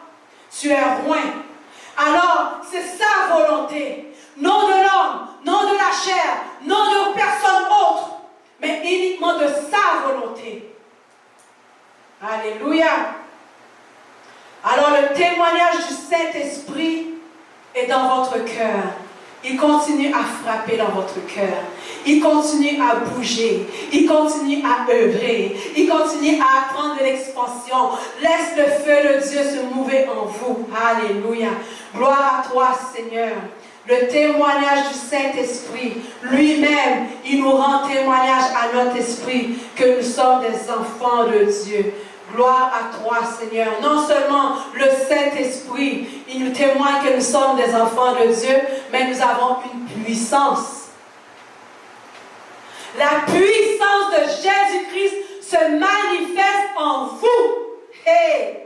Tu es roi. Alors, c'est sa volonté. Non de l'homme, non de la chair, non de personne autre, mais uniquement de sa volonté. Alléluia. Alors, le témoignage du Saint-Esprit est dans votre cœur. Il continue à frapper dans votre cœur. Il continue à bouger. Il continue à œuvrer. Il continue à prendre de l'expansion. Laisse le feu de Dieu se mouver en vous. Alléluia. Gloire à toi, Seigneur. Le témoignage du Saint-Esprit, lui-même, il nous rend témoignage à notre esprit que nous sommes des enfants de Dieu. Gloire à toi, Seigneur. Non seulement le Saint-Esprit, il nous témoigne que nous sommes des enfants de Dieu, mais nous avons une puissance. La puissance de Jésus-Christ se manifeste en vous. Hey!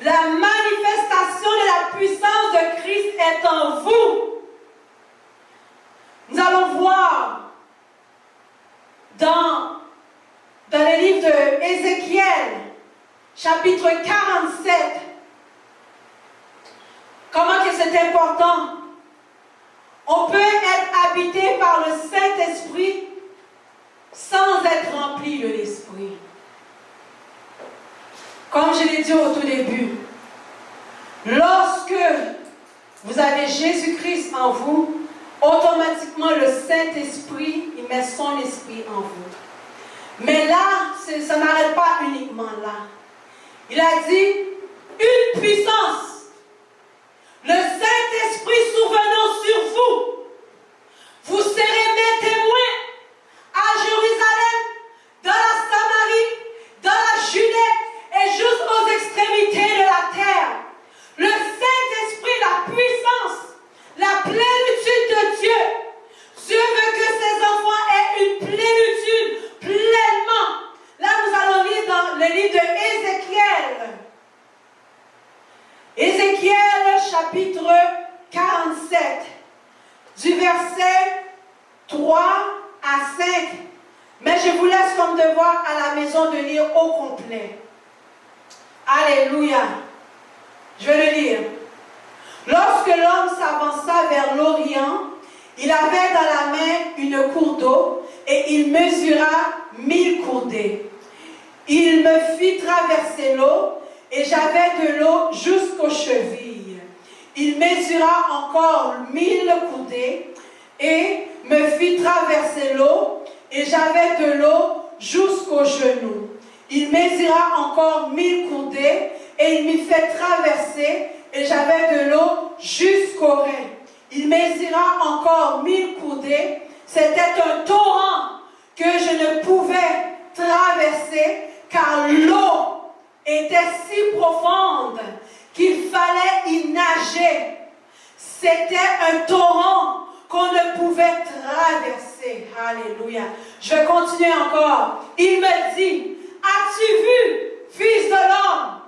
La manifestation de la puissance de Christ est en vous. Nous allons voir dans le livre de Ézéchiel, chapitre 47, comment que c'est important. On peut être habité par le Saint-Esprit sans être rempli de l'Esprit. Comme je l'ai dit au tout début, lorsque vous avez Jésus-Christ en vous, automatiquement le Saint-Esprit, il met son esprit en vous. Mais là, ça n'arrête pas uniquement là. Il a dit, une puissance. Le Saint-Esprit survenant sur vous, vous serez mes témoins à Jérusalem, dans la Samarie, dans la Judée et jusqu'aux extrémités de la terre. Le Saint-Esprit, la puissance, la plénitude de Dieu. Dieu veut que ses enfants aient une plénitude, pleinement. Là, nous allons lire dans le livre de Ézéchiel. Ézéchiel, chapitre 47, du verset 3 à 5. Mais je vous laisse comme devoir à la maison de lire au complet. Alléluia. Je vais le lire. Lorsque l'homme s'avança vers l'Orient, il avait dans la main une cour d'eau et il mesura 1000 courdées. Il me fit traverser l'eau et j'avais de l'eau jusqu'aux chevilles. Il mesura encore 1000 courdées et me fit traverser l'eau et j'avais de l'eau jusqu'aux genoux. Il mesura encore 1000 courdées et il m'y fait traverser et j'avais de l'eau jusqu'aux reins. Il mesura encore 1000 courdées. C'était un torrent que je ne pouvais traverser car l'eau était si profonde qu'il fallait y nager. C'était un torrent qu'on ne pouvait traverser. Alléluia. Je vais continuer encore. Il me dit, as-tu vu, fils de l'homme,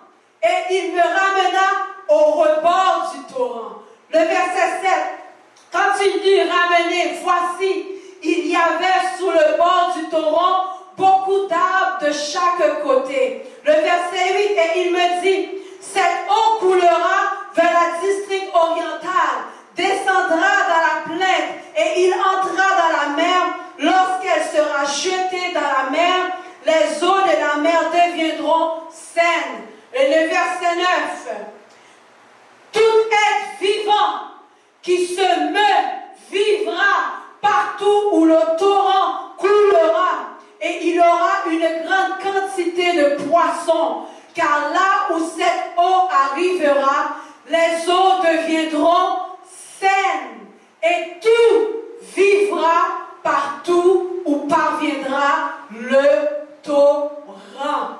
chaque côté. Le verset 8, et il me dit, cette eau coulera vers la district orientale, descendra dans la plaine et il entrera dans la mer. Lorsqu'elle sera jetée dans la mer, les eaux de la mer deviendront saines. Et le verset 9, tout être vivant qui se meut vivra partout où le torrent coulera et il aura une grande quantité de poissons, car là où cette eau arrivera, les eaux deviendront saines et tout vivra partout où parviendra le torrent.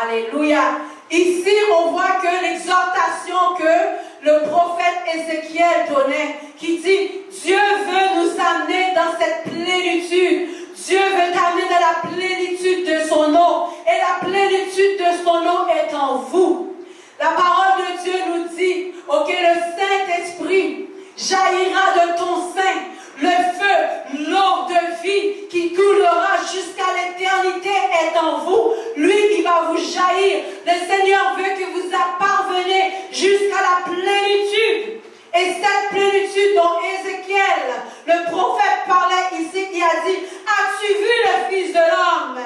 Alléluia. Ici, on voit que l'exhortation que le prophète Ézéchiel donnait, qui dit, Dieu veut nous amener dans cette plénitude. Dieu veut t'amener dans la plénitude de son eau. Et la plénitude de son eau est en vous. La parole de Dieu nous dit, ok, le Saint-Esprit jaillira de ton sein, le feu, l'eau de vie qui coulera jusqu'à l'éternité est en vous. Lui, il va vous jaillir. Le Seigneur veut que vous parveniez jusqu'à la plénitude. Et cette plénitude dont Ézéchiel, le prophète, parlait ici, il a dit, as-tu vu le Fils de l'homme?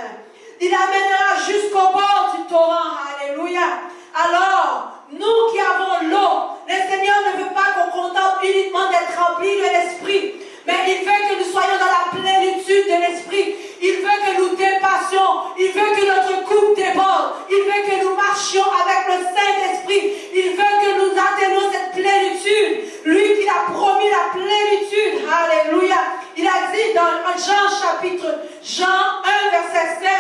Il amènera jusqu'au bord du torrent. Alléluia. Alors, nous qui avons l'eau, le Seigneur ne veut pas qu'on contemple uniquement d'être rempli de l'Esprit, mais il veut que nous soyons dans la plénitude de l'Esprit. Il veut que nous dépassions. Il veut que notre coupe déborde. Il veut que nous marchions avec le Saint-Esprit. Il veut que nous atteignons cette plénitude. Lui qui a promis la plénitude. Alléluia. Il a dit dans Jean 1, verset 16,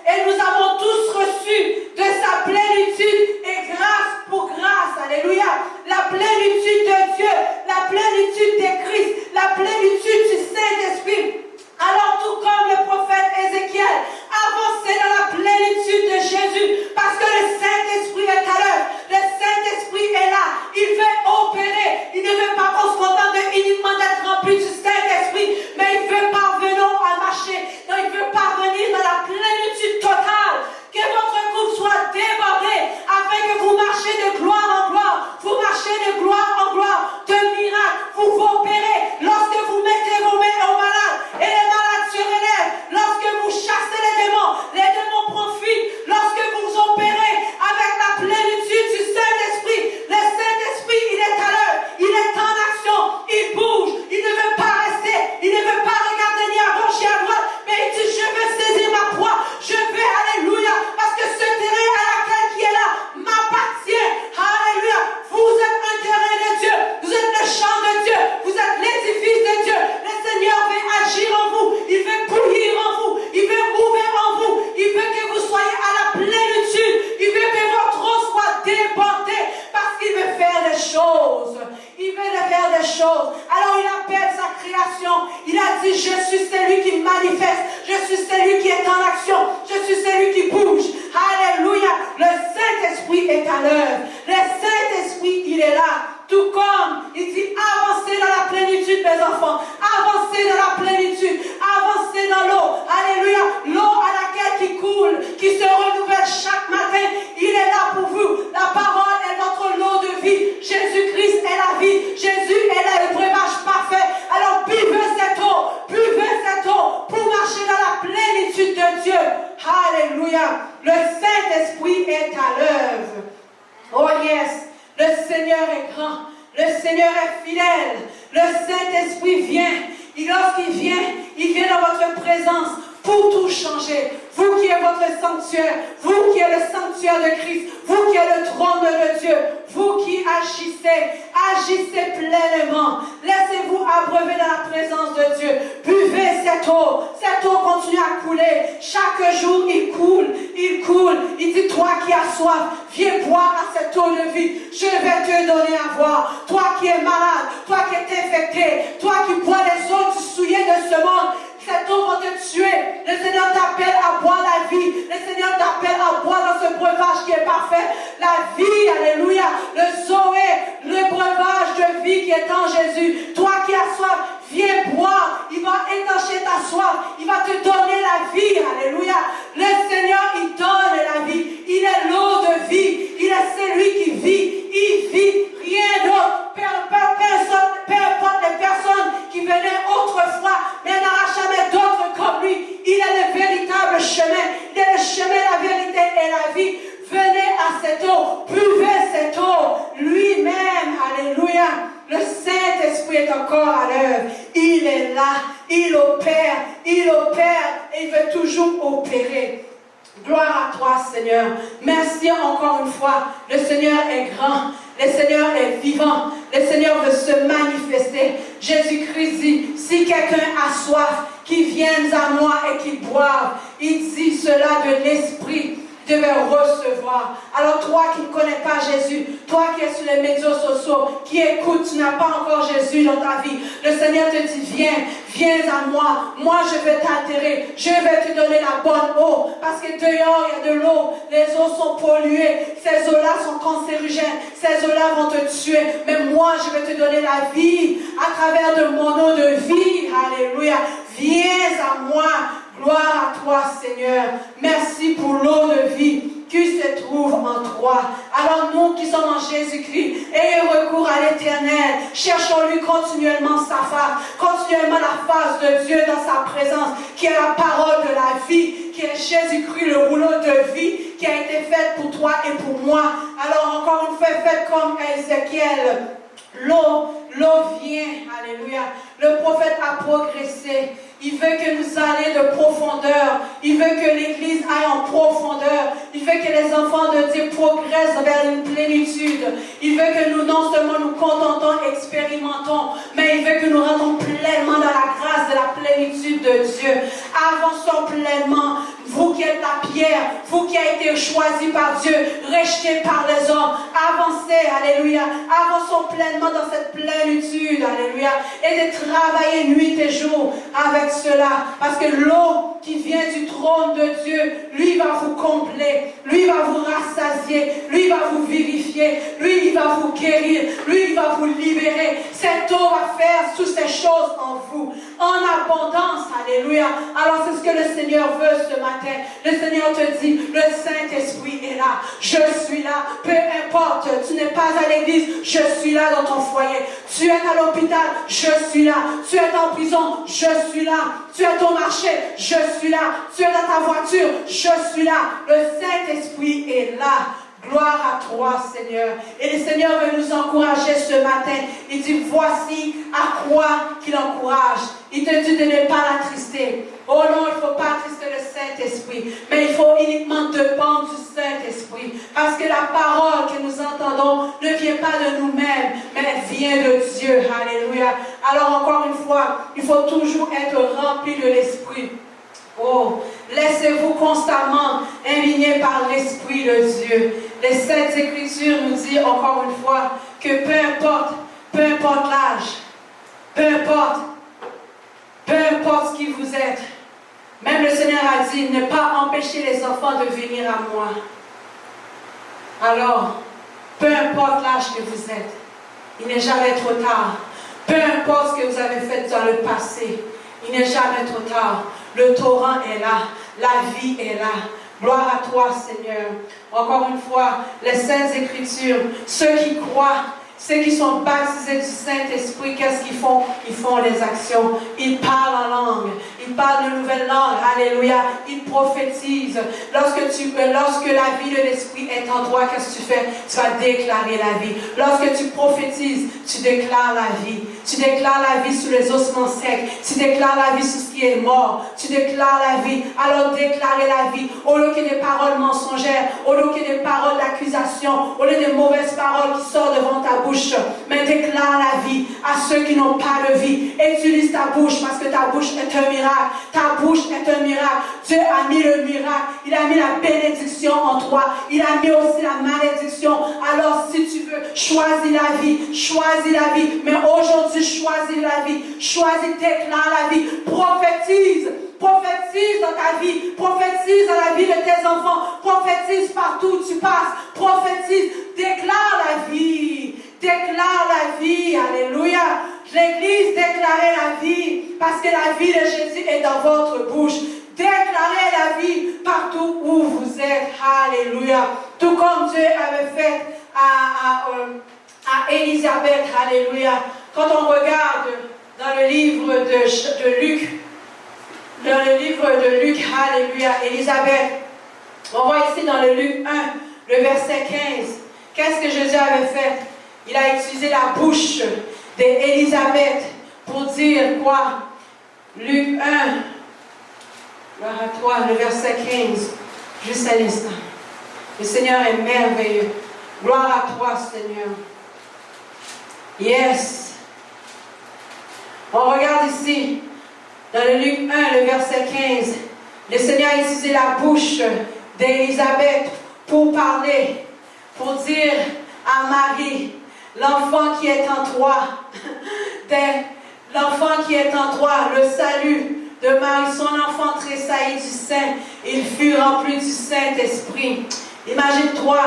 et nous avons tous reçu de sa plénitude et grâce pour grâce. Alléluia. La plénitude de Dieu, la plénitude de Christ, la plénitude du Saint-Esprit. Alors tout comme le prophète Ézéchiel, avancez dans la plénitude de Jésus, parce que le Saint-Esprit est à l'œuvre. Le Saint-Esprit est là. Il veut opérer. Il ne veut pas qu'on se contente uniquement d'être rempli du Saint-Esprit, mais il veut parvenir à marcher. Non, il veut parvenir dans la plénitude totale. Que votre coupe soit débordée, afin que vous marchiez de gloire en gloire. Vous marchez de gloire en gloire, de miracles. Vous vous opérez lorsque vous mettez vos mains aux malades et les malades se relèvent. Lorsque vous chassez les démons profitent. Lorsque vous opérez avec la plénitude du Saint-Esprit, le Saint-Esprit, il est à l'œuvre, il est en action, il bouge, il ne veut pas rester, il ne veut pas regarder ni à gauche ni à droite, mais il dit, je veux saisir ma proie, je vais, alléluia, parce que ce terrain à laquelle qui est là m'appartient. Alléluia. Vous êtes un terrain de Dieu. Vous êtes le champ de Dieu. Vous êtes l'édifice de Dieu. Le Seigneur veut agir en vous. Il veut bouillir en vous. Il veut ouvrir en vous. Il veut que vous soyez à la plénitude. Il veut que votre eau soit débordée parce qu'il veut faire des choses. Il veut faire des choses. Alors il appelle sa création. Il a dit, je suis celui qui manifeste. Je suis celui qui est en action. Je suis celui qui bouge. Alléluia. Le Saint-Esprit est à l'œuvre. Le Saint-Esprit, il est là. Tout comme il dit, avancez dans la plénitude, mes enfants. Avancez dans la plénitude. Avancez dans l'eau. Alléluia. L'eau à laquelle qui coule, qui se renouvelle chaque matin. Il est là pour vous. La parole est notre lot de vie. Jésus-Christ est la vie. Jésus est le breuvage parfait. Alors buvez cette eau pour marcher dans la plénitude de Dieu. Alléluia. Le Saint-Esprit est à l'œuvre. Oh yes. Le Seigneur est grand. Le Seigneur est fidèle. Le Saint-Esprit vient. Et lorsqu'il vient dans votre présence pour tout changer. Vous qui êtes votre sanctuaire, vous qui êtes le sanctuaire de Christ, vous qui êtes le trône de Dieu, vous qui agissez pleinement. Laissez-vous abreuver dans la présence de Dieu. Buvez cette eau continue à couler. Chaque jour, il coule. Il dit, toi qui as soif, viens boire à cette eau de vie. Je vais te donner à boire. Toi qui es malade, toi qui es infecté, toi qui bois les eaux du souillé de ce monde, cette eau va te tuer. Le Seigneur t'appelle à boire la vie. Le Seigneur t'appelle à boire dans ce breuvage qui est parfait. La vie, alléluia. Le Zoé, le breuvage de vie qui est en Jésus. Toi qui as soif, viens boire. Il va étancher ta soif. Il va te donner la vie, alléluia. Le Seigneur, il donne vie. Venez à cette eau, buvez cette eau. Lui-même, alléluia, le Saint-Esprit est encore à l'œuvre. Il est là, il opère, et il veut toujours opérer. Gloire à toi, Seigneur. Merci encore une fois. Le Seigneur est grand. Le Seigneur est vivant. Le Seigneur veut se manifester. Jésus-Christ dit, si quelqu'un a soif, qu'il vienne à moi et qu'il boive. Il dit cela de l'Esprit. Devait recevoir. Alors toi qui ne connais pas Jésus, toi qui es sur les médias sociaux, qui écoute, tu n'as pas encore Jésus dans ta vie, le Seigneur te dit, viens à moi, je vais t'altérer, je vais te donner la bonne eau, parce que dehors il y a de l'eau, les eaux sont polluées, ces eaux-là sont cancérigènes, ces eaux-là vont te tuer, mais moi je vais te donner la vie, à travers de mon eau de vie, alléluia, viens à moi. Gloire à toi, Seigneur. Merci pour l'eau de vie qui se trouve en toi. Alors nous qui sommes en Jésus-Christ, ayons recours à l'Éternel. Cherchons-lui continuellement sa face, continuellement la face de Dieu dans sa présence, qui est la parole de la vie, qui est Jésus-Christ, le rouleau de vie, qui a été fait pour toi et pour moi. Alors encore une fois, faites comme Ézéchiel. L'eau vient, alléluia. Le prophète a progressé. Il veut que nous allions de profondeur. Il veut que l'Église aille en profondeur. Il veut que les enfants de Dieu progressent vers une plénitude. Il veut que nous, non seulement nous contentons, expérimentons, mais il veut que nous rentrons pleinement dans la grâce de la plénitude de Dieu. Avançons pleinement. Vous qui êtes la pierre, vous qui avez été choisi par Dieu, rejeté par les hommes, avancez, alléluia. Avançons pleinement dans cette plénitude, alléluia. Et de travailler nuit et jour avec cela. Parce que l'eau qui vient du trône de Dieu, lui va vous combler, lui va vous rassasier, lui va vous vivifier, lui il va vous guérir, lui il va vous libérer. Cette eau va faire toutes ces choses en vous, en abondance, alléluia. Alors c'est ce que le Seigneur veut ce matin. Le Seigneur te dit, le Saint-Esprit est là, je suis là, peu importe, tu n'es pas à l'église, je suis là dans ton foyer, tu es à l'hôpital, je suis là, tu es en prison, je suis là, tu es au marché, je suis là, tu es dans ta voiture, je suis là, le Saint-Esprit est là. Gloire à toi, Seigneur. Et le Seigneur veut nous encourager ce matin. Il dit, voici à quoi qu'il encourage. Il te dit de ne pas l'attrister. Oh non, il ne faut pas attrister le Saint-Esprit. Mais il faut uniquement dépendre du Saint-Esprit. Parce que la parole que nous entendons ne vient pas de nous-mêmes, mais elle vient de Dieu. Alléluia. Alors encore une fois, il faut toujours être rempli de l'Esprit. Oh, laissez-vous constamment imbiber par l'Esprit de Dieu. Les Saintes Écritures nous disent encore une fois que peu importe l'âge, peu importe ce qui vous êtes, même le Seigneur a dit, ne pas empêcher les enfants de venir à moi. Alors, peu importe l'âge que vous êtes, il n'est jamais trop tard. Peu importe ce que vous avez fait dans le passé, il n'est jamais trop tard. Le torrent est là, la vie est là. Gloire à toi, Seigneur. Encore une fois, les Saintes Écritures, ceux qui croient, ceux qui sont baptisés du Saint-Esprit, qu'est-ce qu'ils font? Ils font les actions. Ils parlent en langue. Ils parlent de nouvelles langues. Alléluia. Ils prophétisent. Lorsque la vie de l'Esprit est en toi, qu'est-ce que tu fais? Tu vas déclarer la vie. Lorsque tu prophétises, tu déclares la vie. Tu déclares la vie sur les ossements secs. Tu déclares la vie sur ce qui est mort. Tu déclares la vie. Alors déclarez la vie. Au lieu que des paroles mensongères, au lieu que des paroles d'accusation, au lieu des mauvaises paroles qui sortent devant ta bouche, mais déclare la vie à ceux qui n'ont pas de vie. Utilise ta bouche parce que ta bouche est un miracle. Ta bouche est un miracle. Dieu a mis le miracle. Il a mis la bénédiction en toi. Il a mis aussi la malédiction. Alors si tu veux, choisis la vie. Choisis la vie. Mais aujourd'hui, choisis la vie. Choisis, déclare la vie. Prophétise. Prophétise dans ta vie. Prophétise dans la vie de tes enfants. Prophétise partout où tu passes. Prophétise. Déclare la vie. Déclare la vie. Alléluia. L'Église déclarait la vie parce que la vie de Jésus est dans votre bouche. Déclarez la vie partout où vous êtes. Alléluia. Tout comme Dieu avait fait à Élisabeth. Alléluia. Quand on regarde dans le livre de Luc, alléluia, Élisabeth, On voit ici dans le Luc 1, le verset 15. Qu'est-ce que Jésus avait fait? Il a utilisé la bouche d'Élisabeth pour dire quoi? Luc 1, gloire à toi, le verset 15. Juste à l'instant. Le Seigneur est merveilleux. Gloire à toi, Seigneur. Yes. On regarde ici, dans le Luc 1, le verset 15. Le Seigneur a utilisé la bouche d'Élisabeth pour parler, pour dire à Marie, l'enfant qui est en toi, l'enfant qui est en toi, le salut de Marie, son enfant tressaillit du sein, il fut rempli du Saint-Esprit. Imagine-toi,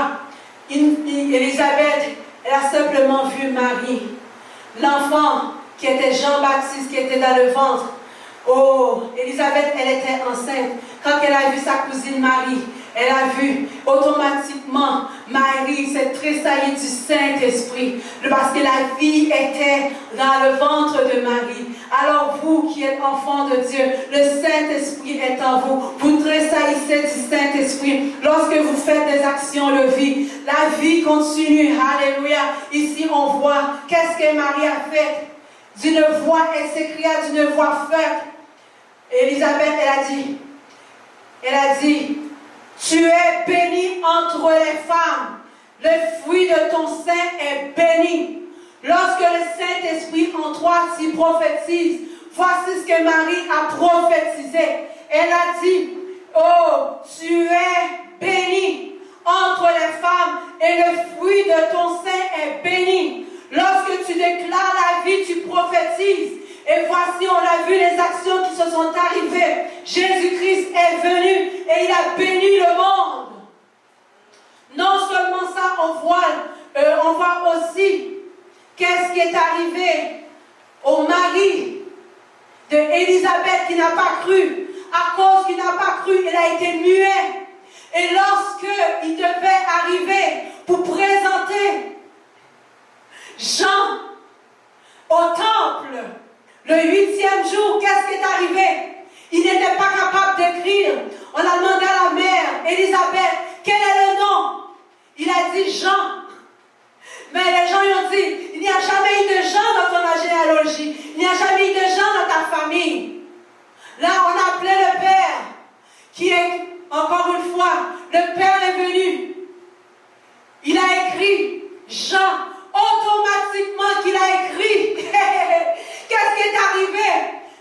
Élisabeth, elle a simplement vu Marie, l'enfant qui était Jean-Baptiste, qui était dans le ventre. Oh, Élisabeth, elle était enceinte. Quand elle a vu sa cousine Marie, elle a vu automatiquement Marie s'est tressaillie du Saint-Esprit. Parce que la vie était dans le ventre de Marie. Alors vous qui êtes enfants de Dieu, le Saint-Esprit est en vous. Vous tressaillissez du Saint-Esprit. Lorsque vous faites des actions de vie, la vie continue. Alléluia. Ici on voit qu'est-ce que Marie a fait. D'une voix, elle s'écria d'une voix forte. Élisabeth, elle a dit, tu es bénie entre les femmes. Le fruit de ton sein est béni. Lorsque le Saint-Esprit en toi s'y prophétise, voici ce que Marie a prophétisé. Elle a dit, oh, tu es bénie entre les femmes et le fruit de ton sein est béni. Lorsque tu déclares la vie, tu prophétises. Et voici, on a vu les actions qui se sont arrivées. Jésus-Christ est venu et il a béni le monde. Non seulement ça, on voit aussi qu'est-ce qui est arrivé au mari d'Élisabeth qui n'a pas cru. À cause qu'il n'a pas cru, il a été muet. Et lorsqu'il devait arriver pour présenter Jean au temple, le 8e jour, qu'est-ce qui est arrivé? Il n'était pas capable d'écrire. On a demandé à la mère, Élisabeth, quel est le nom? Il a dit Jean. Mais les gens lui ont dit, il n'y a jamais eu de Jean dans ton généalogie. Il n'y a jamais eu de Jean dans ta famille. Là, on a appelé le Père, qui est, encore une fois, le Père est venu. Il a écrit Jean. Automatiquement qu'il a écrit. Qu'est-ce qui est arrivé?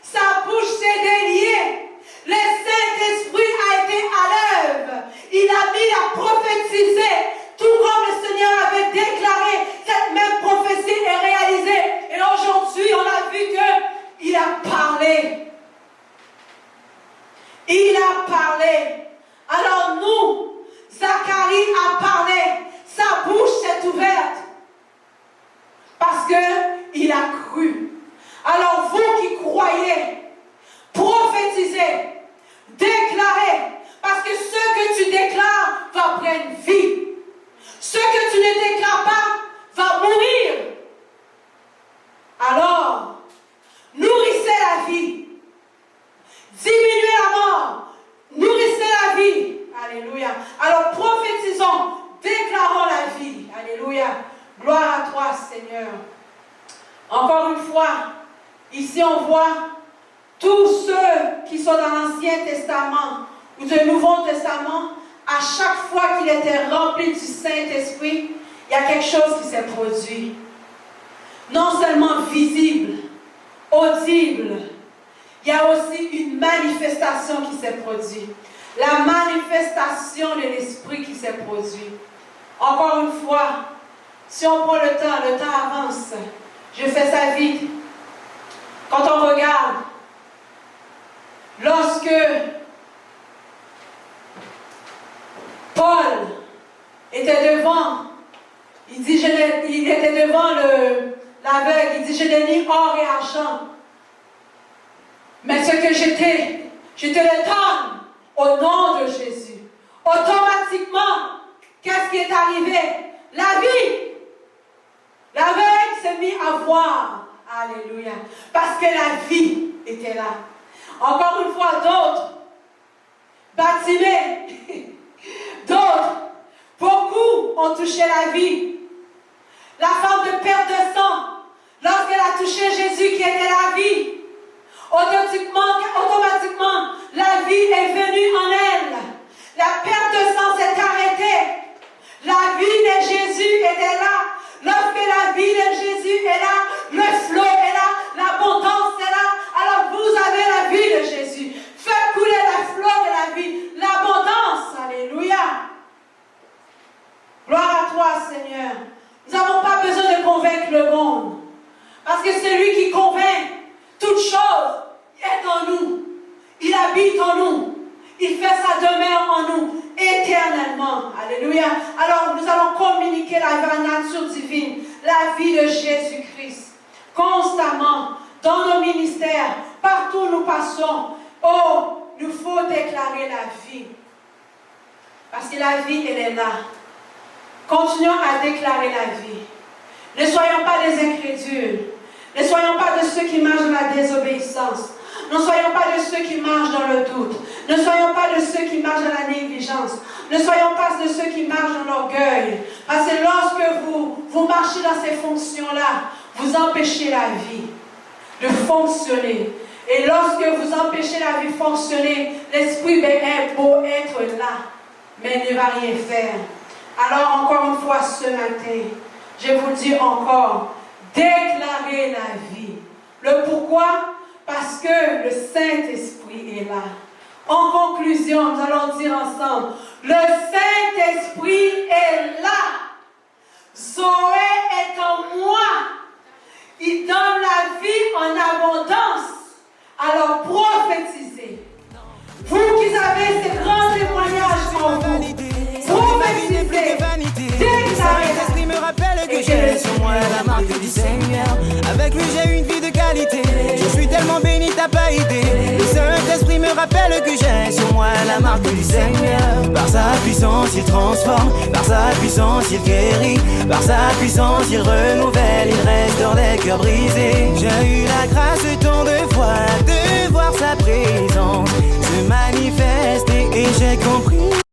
Sa bouche s'est déliée. Le Saint-Esprit a été à l'œuvre. Il a mis à prophétiser. Tout comme le Seigneur avait déclaré, cette même prophétie est réalisée. Et aujourd'hui, on a vu qu'il a parlé. Il a parlé. Alors nous, Zacharie a parlé. Sa bouche s'est ouverte. Parce qu'il a cru. Alors vous qui croyez, prophétisez, déclarez. Parce que ce que tu déclares va prendre vie. Ce que tu ne déclares pas va mourir. Alors, nourrissez la vie. Diminuez la mort. Nourrissez la vie. Alléluia. Alors prophétisons, déclarons la vie. Alléluia. Gloire à toi, Seigneur. Encore une fois, ici on voit tous ceux qui sont dans l'Ancien Testament ou le Nouveau Testament, à chaque fois qu'il était rempli du Saint-Esprit, il y a quelque chose qui s'est produit. Non seulement visible, audible, il y a aussi une manifestation qui s'est produite. La manifestation de l'Esprit qui s'est produite. Encore une fois, si on prend le temps avance. Je fais ça vite. Quand on regarde, lorsque Paul était devant, il était devant l'aveugle, il dit, je n'ai ni or et argent. Mais ce que j'étais, je te le donne au nom de Jésus. Automatiquement, qu'est-ce qui est arrivé? La vie. L'aveugle s'est mis à voir. Alléluia. Parce que la vie était là. Encore une fois, d'autres. Bartimée. ont touché la vie. La femme de perte de sang, lorsqu'elle a touché Jésus qui était la vie, automatiquement, la vie est venue en elle. La perte de sang s'est arrêtée. La vie de Jésus était là. Lorsque la vie de Jésus est là, le flot est là, l'abondance est là. Alors vous avez la vie de Jésus. Faites couler le flot de la vie, l'abondance. Alléluia. Gloire à toi, Seigneur. Nous n'avons pas besoin de convaincre le monde. Parce que celui qui convainc toute chose est en nous. Il habite en nous. Il fait sa demeure en nous éternellement. Alléluia. Alors nous allons communiquer la nature divine, la vie de Jésus-Christ. Constamment, dans nos ministères, partout où nous passons. Oh, nous faut déclarer la vie. Parce que la vie, elle est là. Continuons à déclarer la vie. Ne soyons pas des incrédules. Ne soyons pas de ceux qui marchent dans la désobéissance. Ne soyons pas de ceux qui marchent dans le doute. Ne soyons pas de ceux qui marchent dans la négligence. Ne soyons pas de ceux qui marchent dans l'orgueil. Parce que lorsque vous marchez dans ces fonctions-là, vous empêchez la vie de fonctionner. Et lorsque vous empêchez la vie de fonctionner, l'esprit est beau être là, mais ne va rien faire. Alors encore une fois ce matin, je vous dis encore, déclarez la vie. Le pourquoi? Parce que le Saint-Esprit est là. En conclusion, nous allons dire ensemble, le Saint-Esprit est là. Zoé est en moi. Il donne la vie en abondance. Alors prophétisez. Vous qui avez ces grands témoignages en vous, prophétisez. Déclarez. L'esprit me rappelle que j'ai sur moi la marque du Seigneur. Avec lui j'ai une vie de qualité. Je suis tellement béni, t'as pas idée. Le Saint-Esprit me rappelle que j'ai sur moi la marque du Seigneur. Par sa puissance il transforme, par sa puissance il guérit, par sa puissance il renouvelle, il restaure les cœurs brisés. J'ai eu la grâce tant de fois de voir sa présence se manifester et j'ai compris.